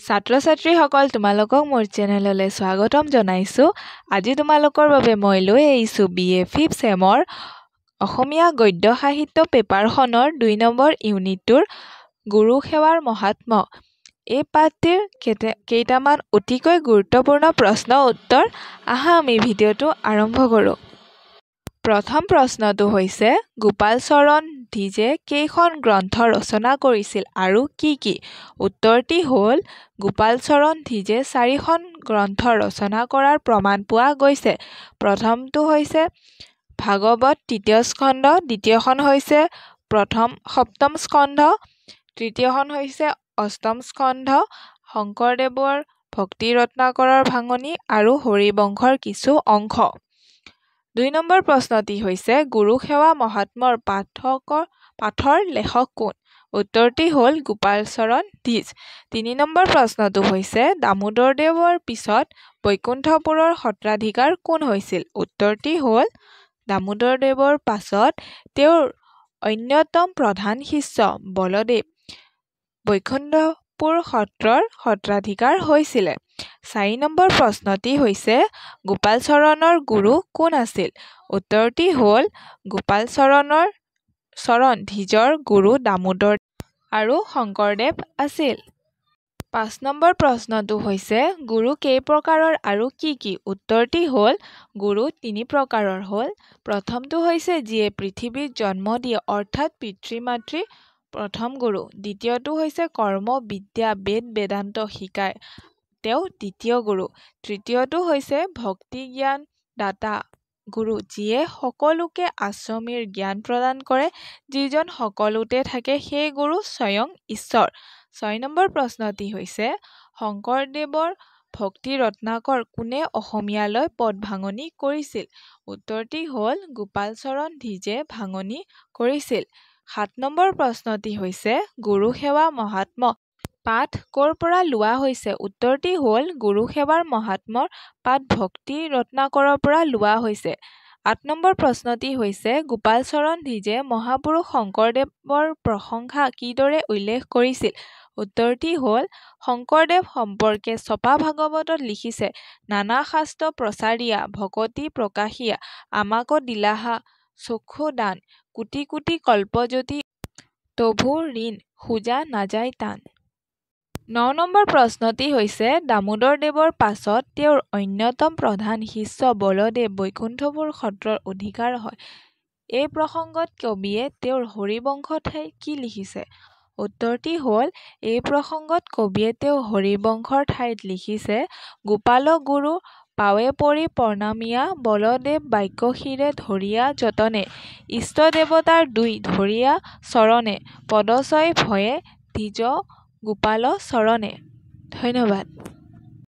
ছাত্ৰ-ছাত্ৰীসকল তোমালোকক মোৰ চেনেললৈ স্বাগতম জনাইছোঁ। আজি তোমালোকৰ বাবে মই লৈ আহিছোঁ BA 5th চেমৰ অসমীয়া গদ্য সাহিত্য পেপাৰখনৰ 2 নম্বৰ ইউনিটটোৰ গুৰু সেৱাৰ মহাত্ম্য। এই পাঠটিৰ কেইটামান অতিকৈ গুৰুত্বপূৰ্ণ প্ৰশ্ন উত্তৰ আহা আমি ভিডিঅ'টো আৰম্ভ কৰোঁ। প্ৰথম প্ৰশ্নটো হৈছে গোপাল চৰণ দ্বিজে কেইখন গ্ৰন্থ ৰচনা কৰিছিল আৰু কি কি? উত্তৰটি হ'ল গোপাল চৰণ দ্বিজে 4খন গ্ৰন্থ ৰচনা কৰাৰ প্ৰমাণ পোৱা গৈছে। প্ৰথমটো হৈছে ভাগৱত 3য় স্কন্ধ, দ্বিতীয়খন হৈছে সপ্তম স্কন্ধ, তৃতীয়খন হৈছে অষ্টম স্কন্ধ, শংকৰদেৱৰ ভক্তি ৰত্নাকৰৰ ভাঙনি আৰু হৰিবংশৰ কিছু অংশ। 2 নম্বৰ প্ৰশ্নটি হৈছে গুৰু সেৱা মহাত্ম্যৰ পাঠৰ লেখক কোন? উত্তৰটি হ'ল গোপাল চৰণ দ্বিজ। 3 নম্বৰ প্ৰশ্নটো হৈছে দামোদৰদেৱৰ পিছত বৈকুণ্ঠপুৰৰ সত্ৰাধিকাৰ কোন হৈছিল? উত্তৰটি হ'ল দামোদৰদেৱৰ পাছত তেওঁৰ অন্যতম প্ৰধান শিষ্য বলদেৱ বৈকুণ্ঠপুৰ সত্ৰৰ সত্ৰাধিকাৰ হৈছিলে। 4 নম্বৰ প্ৰশ্নটি হৈছে গোপাল চৰণৰ গুৰু কোন আছিল? উত্তৰটি হ'ল গোপাল চৰণ দ্বিজৰ গুৰু দামোদৰ আৰু শংকৰদেৱ আছিল। 5 নম্বৰ প্ৰশ্নটো হৈছে গুৰু কেই প্ৰকাৰৰ আৰু কি কি? উত্তৰটি হ'ল গুৰু 3 প্ৰকাৰৰ হ'ল প্ৰথমটো হৈছে যিয়ে পৃথিৱীত জন্ম দিয়ে অৰ্থাৎ পিতৃ-মাতৃ প্ৰথম গুৰু। দ্বিতীয়টো হৈছে কৰ্ম বিদ্যা বেদ বেদান্ত শিকায় তেওঁ দ্বিতীয় গুৰু। তৃতীয়টো হৈছে ভক্তি জ্ঞান দাতা গুৰু যিয়ে সকলোকে আশ্ৰমীৰ জ্ঞান প্ৰদান কৰে, যিজন সকলোতে থাকে সেই গুৰু স্বয়ং ঈশ্বৰ। 6 নম্বৰ প্ৰশ্নটি হৈছে শংকৰদেৱৰ ভক্তি ৰত্নাকৰ কোনে অসমীয়ালৈ পদ ভাঙনি কৰিছিল? উত্তৰটি হ'ল গোপাল চৰণ দ্বিজে ভাঙনি কৰিছিল। 7 নম্বৰ প্ৰশ্নটি হৈছে গুৰু সেৱা মহাত্ম্য পাঠ ক'ৰ পৰা লোৱা হৈছে? উত্তৰটি হ'ল গুৰু সেৱাৰ মহাত্ম্যৰ পাঠ ভক্তি ৰত্নাকৰৰ পৰা লোৱা হৈছে। 8 নম্বৰ প্ৰশ্নটি হৈছে গোপাল চৰণ দ্বিজে মহাপুৰুষ শংকৰদেৱৰ প্ৰশংসা কিদৰে উল্লেখ কৰিছিল? উত্তৰটি হ'ল শংকৰদেৱ সম্পৰ্কে ছপা ভাগৱতত লিখিছে নানা শাস্ত্ৰ প্ৰচাৰিয়া ভকতি প্ৰকাশিয়া আমাকো দিলাহা চক্ষু দান কোটি কোটি কল্পজ্যোতি তভু ঋণ খোজা নাযায় টান। 9 নম্বৰ প্ৰশ্নটি হৈছে দামোদৰদেৱৰ পাছত তেওঁৰ অন্যতম প্ৰধান শিষ্য বলদেৱ বৈকুণ্ঠপুৰ সত্ৰৰ অধিকাৰ হয়। এই প্ৰসংগত কবিয়ে তেওঁৰ হৰিবংশ ঠাই কি লিখিছে? উত্তৰটি হ'ল এই প্ৰসংগত কবিয়ে তেওঁ হৰিবংশৰ ঠাইত লিখিছে গোপাল গুৰু পাৱে পৰি প্ৰণামিয়া বলদেৱ বাক্য শিৰে ধৰিয়া যতনে ইষ্ট দেৱতাৰ 2 ধৰিয়া চৰণে পদচয় ভয়ে দ্বিজ গোপাল চৰণে। ধন্যবাদ।